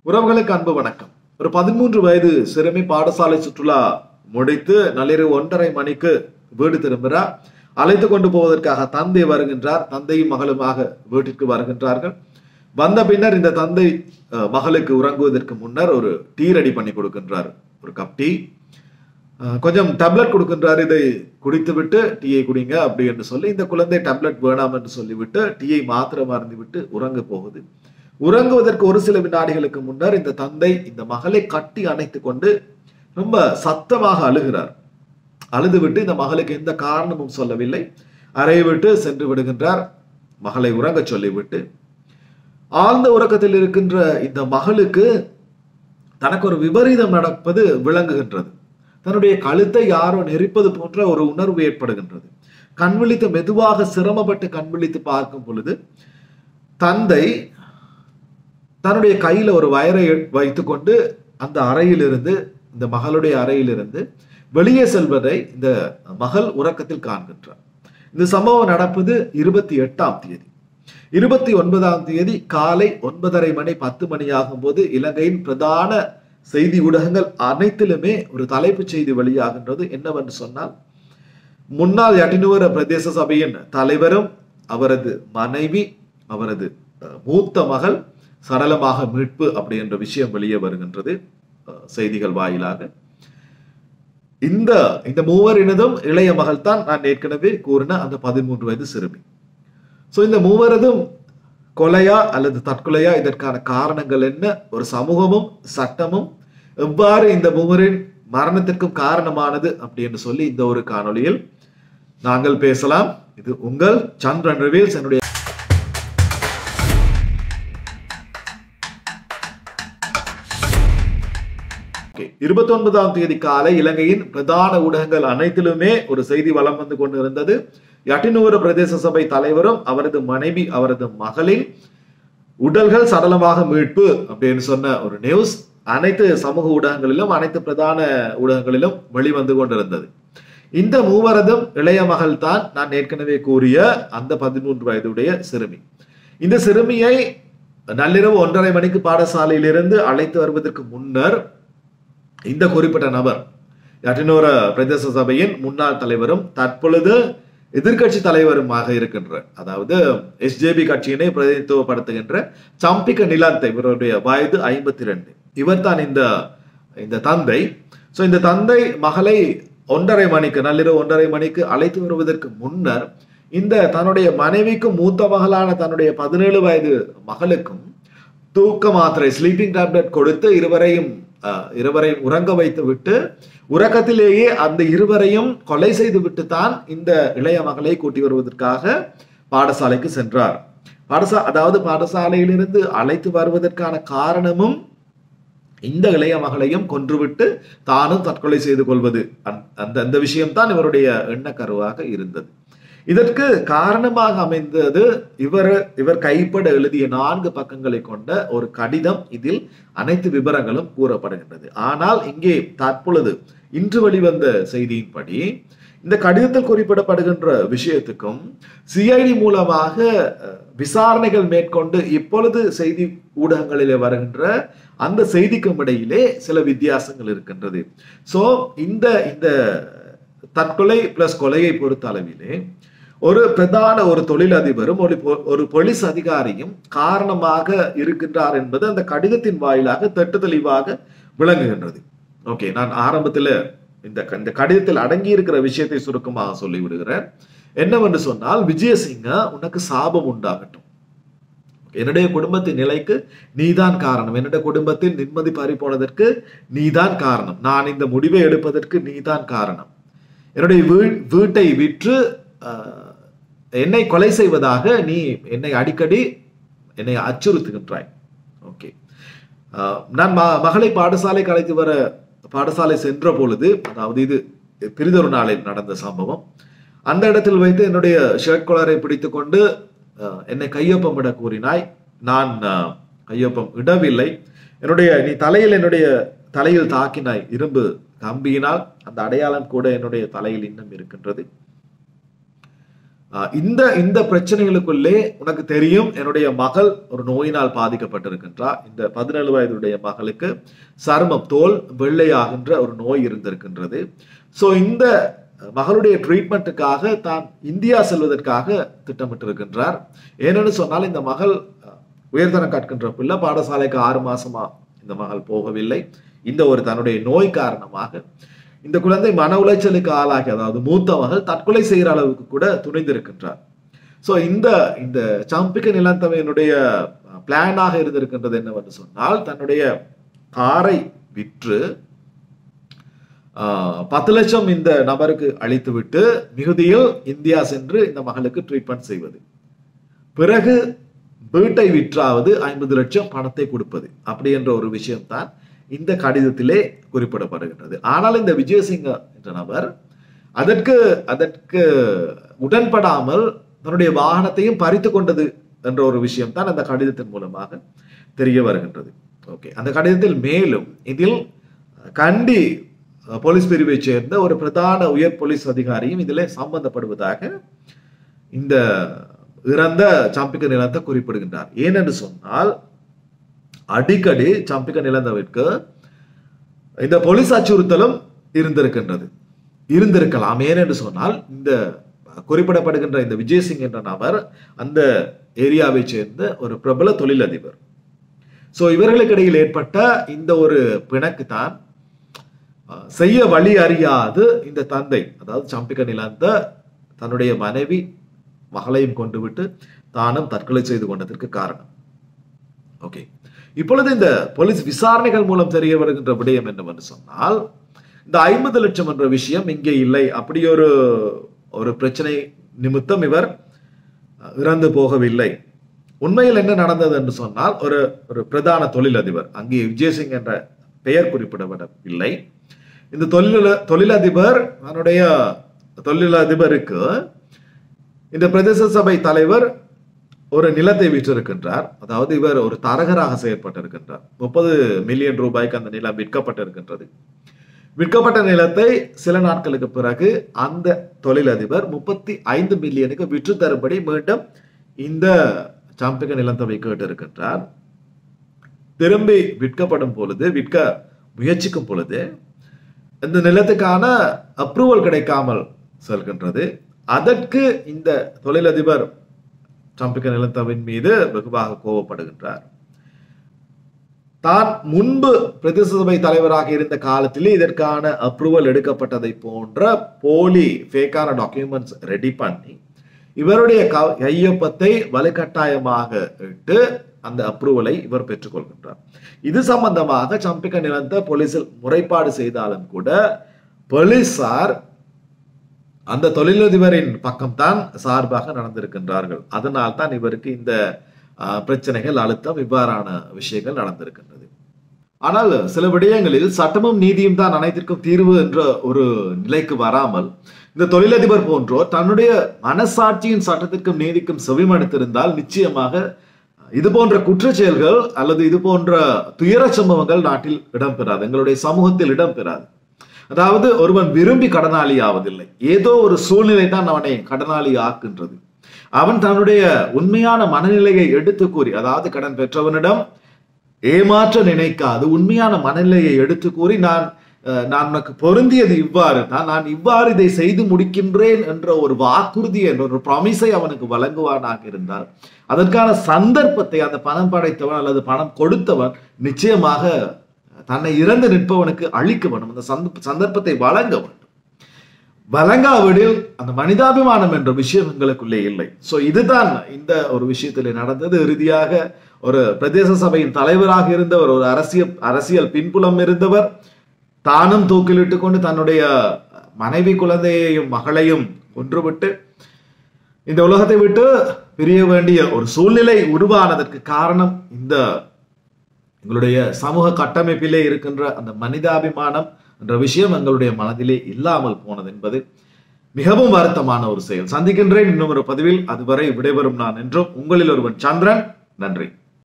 உறவுகளுக்கு அன்பு வணக்கம். ஒரு 13 வயது சிறுமி பாடசாலை சுற்றுலா முடித்து நள்ளிரவு 1:30 மணிக்கு வீடு திரும்புகிறார். அழைத்து கொண்டு போவதற்காக தந்தை வருகின்றார். தந்தையும் மகளுமாக வீட்டிற்கு வருகின்றார்கள். வந்த பின்னர் இந்த தந்தை மகளுக்கு உறங்குவதற்கு முன்னர் ஒரு டீ ரெடி பண்ணி கொடுக்கின்றார். ஒரு கப் டீ, கொஞ்சம் டேப்லெட் கொடுக்கின்றார். இதை குடித்து விட்டு டீயை குடிங்க அப்படி என்று சொல்லி இந்த குழந்தை டேப்லெட் வேணாம் என்று சொல்லிவிட்டு டீயை மாத்திரம் அருந்தி விட்டு உறங்க போகுது. உறங்குவதற்கு ஒரு சில வினாடிகளுக்கு முன்னர் இந்த தந்தை இந்த மகளை கட்டி அணைத்துக் கொண்டு ரொம்ப சத்தமாக அழுகிறார். அழுதுவிட்டு இந்த மகளுக்கு எந்த காரணமும் சொல்லவில்லை. அறையை விட்டு சென்று விடுகின்றார். மகளை உறங்க சொல்லிவிட்டு ஆழ்ந்த உறக்கத்தில் இருக்கின்ற இந்த மகளுக்கு தனக்கு ஒரு விபரீதம் நடப்பது விளங்குகின்றது. தன்னுடைய கழுத்தை யாரோ நெரிப்பது போன்ற ஒரு உணர்வு ஏற்படுகின்றது. கண் விழித்து மெதுவாக சிரமப்பட்டு கண் விழித்து பார்க்கும் பொழுது தந்தை தன்னுடைய கையில ஒரு வயரை வைத்துக் கொண்டு அந்த அறையிலிருந்து, இந்த மகளுடைய அறையிலிருந்து வெளியே செல்வதை இந்த மகள் உறக்கத்தில் காண்கின்றார். இந்த சம்பவம் நடப்பது 28ஆம் தேதி. 29ஆம் தேதி காலை 9:30 மணி 10 மணி ஆகும் போது இலங்கையின் பிரதான செய்தி ஊடகங்கள் அனைத்திலுமே ஒரு தலைப்புச் செய்தி வெளியாகின்றது. என்னவென்று சொன்னால், முன்னாள் யட்டினுவர பிரதேச சபையின் தலைவரும் அவரது மனைவி, அவரது மூத்த மகள் சடலமாக மீட்பு அப்படி என்ற விஷயம் வெளியே வருகின்றது செய்திகள் வாயிலாக. இந்த மூவரினதும் இளைய மகள் தான் நான் ஏற்கனவே கூறின அந்த 13 வயது சிறுமி. இந்த மூவரதும் கொலையா அல்லது தற்கொலையா, இதற்கான காரணங்கள் என்ன, ஒரு சமூகமும் சட்டமும் எவ்வாறு இந்த மூவரின் மரணத்திற்கும் காரணமானது அப்படின்னு சொல்லி இந்த ஒரு காணொளியில் நாங்கள் பேசலாம். இது உங்கள் சந்திரன் ரிவீல்ஸ். என்னுடைய 29ஆம் தேதி காலை இலங்கையின் பிரதான ஊடகங்கள் அனைத்திலுமே ஒரு செய்தி வலம் வந்து கொண்டிருந்தது. யட்டினுவர பிரதேச சபை தலைவரும் அவரது மனைவி, அவரது மகளின் உடல்கள் சடலமாக மீட்பு அப்படின்னு சொன்ன ஒரு நியூஸ் அனைத்து சமூக ஊடகங்களிலும், அனைத்து பிரதான ஊடகங்களிலும் வெளிவந்து கொண்டிருந்தது. இந்த மூவரதும் இளைய மகள் தான் நான் ஏற்கனவே கூறிய அந்த 13 வயதுடைய சிறுமி. இந்த சிறுமியை நள்ளிரவு 1:30 மணிக்கு பாடசாலையிலிருந்து அழைத்து வருவதற்கு முன்னர் இந்த குறிப்பிட்ட நபர், யட்டினுவர பிரதேச சபையின் முன்னாள் தலைவரும் தற்பொழுது எதிர்கட்சி தலைவருமாக இருக்கின்ற, அதாவது SJB கட்சியினை பிரதிநிதித்துவப்படுத்துகின்ற சம்பிக்க நிலாந்தை, இவருடைய வயது 52. இவர் தான் இந்த தந்தை. இந்த தந்தை மகளை 1:30 மணிக்கு, நள்ளிரவு 1:30 மணிக்கு அழைத்து வருவதற்கு முன்னர் இந்த தன்னுடைய மனைவிக்கும் மூத்த மகளான தன்னுடைய 17 வயது மகளுக்கும் தூக்க மாத்திரை, ஸ்லீப்பிங் டேப்லெட் கொடுத்து இருவரையும் உறங்க வைத்து விட்டு உறக்கத்திலேயே அந்த இருவரையும் கொலை செய்து விட்டு தான் இந்த இளைய மகளை கூட்டி வருவதற்காக பாடசாலைக்கு சென்றார். அதாவது பாடசாலையிலிருந்து அழைத்து வருவதற்கான காரணமும் இந்த இளைய மகளையும் கொன்றுவிட்டு தானும் தற்கொலை செய்து கொள்வது, அந்த விஷயம்தான் இவருடைய எண்ணக்கருவாக இருந்தது. இதற்கு காரணமாக அமைந்தது இவர் கைப்பட எழுதிய 4 பக்கங்களை கொண்ட ஒரு கடிதம். இதில் அனைத்து விவரங்களும் கூறப்படுகின்றது. ஆனால் இங்கே தற்பொழுது இன்று வெளிவந்த செய்தியின்படி இந்த கடிதத்தில் குறிப்பிடப்படுகின்ற விஷயத்துக்கும் CID மூலமாக விசாரணைகள் மேற்கொண்டு இப்பொழுது செய்தி ஊடகங்களிலே வருகின்ற அந்த செய்திக்கும் இடையிலே சில வித்தியாசங்கள் இருக்கின்றது. இந்த தற்கொலை பிளஸ் கொலையை பொறுத்த அளவிலே ஒரு பிரதான ஒரு தொழிலதிபரும் ஒரு போலீஸ் அதிகாரியும் காரணமாக இருக்கின்றார் என்பது அந்த கடிதத்தின் வாயிலாக தெட்டு தெளிவாக விளங்குகின்றது. ஓகே, நான் ஆரம்பத்தில் இந்த கடிதத்தில் அடங்கி இருக்கிற விஷயத்தை சுருக்கமாக சொல்லி விடுகிறேன். என்னவென்று சொன்னால், விஜயசிங்க உனக்கு சாபம் உண்டாகட்டும், என்னுடைய குடும்பத்தின் நிலைக்கு நீதான் காரணம், என்னுடைய குடும்பத்தில் நிம்மதி பறி போனதற்கு நீதான் காரணம், நான் இந்த முடிவை எடுப்பதற்கு நீதான் காரணம், என்னுடைய வீட்டை விற்று என்னை கொலை செய்வதாக நீ என்னை அடிக்கடி அச்சுறுத்துகின்றாய். ஓகே, நான் மகளை பாடசாலைக்கு அழைத்து வர பாடசாலை சென்ற பொழுது, அதாவது இது பிரிதொரு நாளில் நடந்த சம்பவம், அந்த இடத்தில் வைத்து என்னுடைய ஷர்ட் கொலரை பிடித்துக் கொண்டு என்னை கையொப்பம் இட கூறினாய். நான் கையொப்பம் இடவில்லை. நீ என்னுடைய தலையில் தாக்கினாய் இரும்பு கம்பியினால். அந்த அடையாளம் கூட என்னுடைய தலையில் இன்னும் இருக்கின்றது. இந்த இந்த பிரச்சனைகளுக்குள்ளே உனக்கு தெரியும், என்னுடைய மகள் ஒரு நோயினால் பாதிக்கப்பட்டிருக்கின்றார். இந்த 17 வயதுடைய மகளுக்கு சருமம் தோல் வெள்ளையாகின்ற ஒரு நோய் இருந்திருக்கின்றது. ஸோ இந்த மகளுடைய ட்ரீட்மெண்ட்டுக்காக தான் இந்தியா செல்வதற்காக திட்டமிட்டிருக்கின்றார். ஏனென்று சொன்னால் இந்த மகள் உயர்தரம் கற்கின்ற பிள்ளை, பாடசாலைக்கு 6 மாசமா இந்த மகள் போகவில்லை. இந்த ஒரு தன்னுடைய நோய் காரணமாக இந்த குழந்தை மன உளைச்சலுக்கு ஆளாகி, அதாவது மூத்த மகள் தற்கொலை செய்கிற அளவுக்கு கூட துணிந்திருக்கின்றார். ஸோ இந்த இந்த சம்பிக்க நிலந்தவையினுடைய பிளானாக இருந்திருக்கின்றது என்னவென்று சொன்னால், தன்னுடைய காரை விற்று 10 லட்சம் இந்த நபருக்கு அளித்துவிட்டு மிகுதியில் இந்தியா சென்று இந்த மகளுக்கு ட்ரீட்மெண்ட் செய்வது, பிறகு வீட்டை விற்றாவது 50 லட்சம் பணத்தை கொடுப்பது, அப்படி என்ற ஒரு விஷயம்தான் இந்த கடிதத்திலே குறிப்பிடப்படுகின்றது. ஆனால் இந்த விஜயசிங்க என்ற நபர் அதற்கு உடன்படாமல் தன்னுடைய வாகனத்தையும் பறித்து கொண்டது என்ற ஒரு விஷயம் தான் அந்த கடிதத்தின் மூலமாக தெரிய வருகின்றது. ஓகே, அந்த கடிதத்தில் மேலும் இதில் கண்டி போலீஸ் பிரிவை சேர்ந்த ஒரு பிரதான உயர் போலீஸ் அதிகாரியும் இதில் சம்பந்தப்படுவதாக இந்த இறந்த சம்பிக்க நிலத்தை குறிப்பிடுகின்றார். ஏனென்று சொன்னால், அடிக்கடி சம்பிக்க நிலந்தவிற்கு இந்த போலீஸ் அச்சுறுத்தலும் இருந்திருக்கலாம். ஏனென்று சொன்னால், இந்த குறிப்பிடப்படுகின்ற இந்த விஜயசிங் என்ற நபர் அந்த ஏரியாவை சேர்ந்த ஒரு பிரபல தொழிலதிபர். சோ இவர்களுக்கு இடையில் ஏற்பட்ட இந்த ஒரு பிணக்கு தான் செய்ய வழி அறியாது இந்த தந்தை, அதாவது சம்பிக்க நிலந்த தன்னுடைய மனைவி மகளையும் கொண்டு விட்டு தானும் தற்கொலை செய்து கொண்டதற்கு காரணம். ஓகே, இப்பொழுது இந்த போலீஸ் விசாரணைகள் மூலம் தெரிய வருகின்ற விடயம் என்னவென்று சொன்னால், இந்த 50 லட்சம் என்ற விஷயம் இங்கே இல்லை. அப்படி ஒரு பிரச்சனை நிமித்தம் இவர் இறந்து போகவில்லை. உண்மையில் என்ன நடந்தது என்று சொன்னால், ஒரு பிரதான தொழிலதிபர், அங்கே விஜயசிங் என்ற பெயர் குறிப்பிடப்படவில்லை. இந்த தொழிலதிபர் தன்னுடைய தொழிலதிபருக்கு இந்த பிரதேச சபை தலைவர் ஒரு நிலத்தை விற்றிருக்கின்றார். அதாவது இவர் ஒரு தரகராக செயற்பட்டிருக்கின்றார். 30 மில்லியன் ரூபாய்க்கு அந்த நிலம் விற்கப்பட்டிருக்கின்றது. விற்கப்பட்ட நிலத்தை சில நாட்களுக்கு பிறகு அந்த தொழிலதிபர் 35 மில்லியனுக்கு விற்று தரும்படி மீண்டும் இந்த சம்பிக்க நிலத்தை கேட்டிருக்கின்றார். திரும்பி விற்க முயற்சிக்கும் பொழுது இந்த நிலத்துக்கான அப்ரூவல் கிடைக்காமல் செல்கின்றது. அதற்கு இந்த தொழிலதிபர் சம்பிக்க நிலத்தவின் மீது வெகுவாக கோபப்படுகின்றார். தான் முன்பு பிரதேச சபை தலைவராக இருந்த காலத்திலே இதற்கான அப்ரூவல் எடுக்கப்பட்டதை போன்ற போலி ஃபேக்கான டாக்குமெண்ட்ஸ் ரெடி பண்ணி இவருடைய கையொப்பத்தை வலுக்கட்டாயமாக இட்டு அந்த அப்ரூவலை இவர் பெற்றுக்கொள்கின்றார். இது சம்பந்தமாக சம்பிக்க நிலந்த போலீசில் முறைப்பாடு செய்தாலும் கூட போலீசார் அந்த தொழிலதிபரின் பக்கம்தான் சார்பாக நடந்திருக்கின்றார்கள். அதனால் தான் இவருக்கு இந்த பிரச்சனைகள், அழுத்தம், இவ்வாறான விஷயங்கள் நடந்திருக்கின்றது. ஆனால் சில விடயங்களில் சட்டமும் நீதியும் தான் அனைத்திற்கும் தீர்வு என்ற ஒரு நிலைக்கு வராமல் இந்த தொழிலதிபர் போன்றோர் தன்னுடைய மனசாட்சியின் சட்டத்திற்கும் நீதிக்கும் செவிமடுத்திருந்தால் நிச்சயமாக இது போன்ற குற்ற செயல்கள் அல்லது இது போன்ற துயர சம்பவங்கள் நாட்டில் இடம்பெறாது, எங்களுடைய சமூகத்தில் இடம்பெறாது. அதாவது ஒருவன் விரும்பி கடனாளி ஆவதில்லை, ஏதோ ஒரு சூழ்நிலை தான் அவனை கடனாளி ஆக்குன்றது. அவன் தன்னுடைய உண்மையான மனநிலையை எடுத்து கூறி, அதாவது கடன் பெற்றவனிடம் ஏமாற்ற நினைக்காது உண்மையான மனநிலையை எடுத்து கூறி, நான் உனக்கு பொருந்தியது இவ்வாறு தான், நான் இவ்வாறு இதை செய்து முடிக்கின்றேன் என்ற ஒரு வாக்குறுதி என்ற ஒரு ப்ராமிஸை அவனுக்கு வழங்குவானாக இருந்தால் அதற்கான சந்தர்ப்பத்தை அந்த பணம் படைத்தவன் அல்லது பணம் கொடுத்தவன் நிச்சயமாக தன்னை இறந்து நிற்பவனுக்கு அளிக்க வேண்டும், அந்த சந்தர்ப்பத்தை வழங்க வேண்டும். வழங்காவிடில் அந்த மனிதாபிமானம் என்ற விஷயம் எங்களுக்குள்ளே இல்லை. சோ இதுதான் இந்த ஒரு விஷயத்திலே நடந்தது. இறுதியாக ஒரு பிரதேச சபையின் தலைவராக இருந்தவர், ஒரு அரசியல் பின்புலம் இருந்தவர், தானும் தூக்கிலிட்டு கொண்டு தன்னுடைய மனைவி, குழந்தையையும் மகளையும் கொன்றுவிட்டு இந்த உலகத்தை விட்டு பிரிய வேண்டிய ஒரு சூழ்நிலை உருவானதற்கு காரணம் இந்த எங்களுடைய சமூக கட்டமைப்பிலே இருக்கின்ற அந்த மனிதாபிமானம் என்ற விஷயம் எங்களுடைய மனதிலே இல்லாமல் போனது என்பது மிகவும் வருத்தமான ஒரு செயல். சந்திக்கின்றேன் இன்னும் ஒரு பதிவில். அதுவரை விடைபெறும் நான் என்றும் உங்களில் ஒருவன் சந்திரன். நன்றி.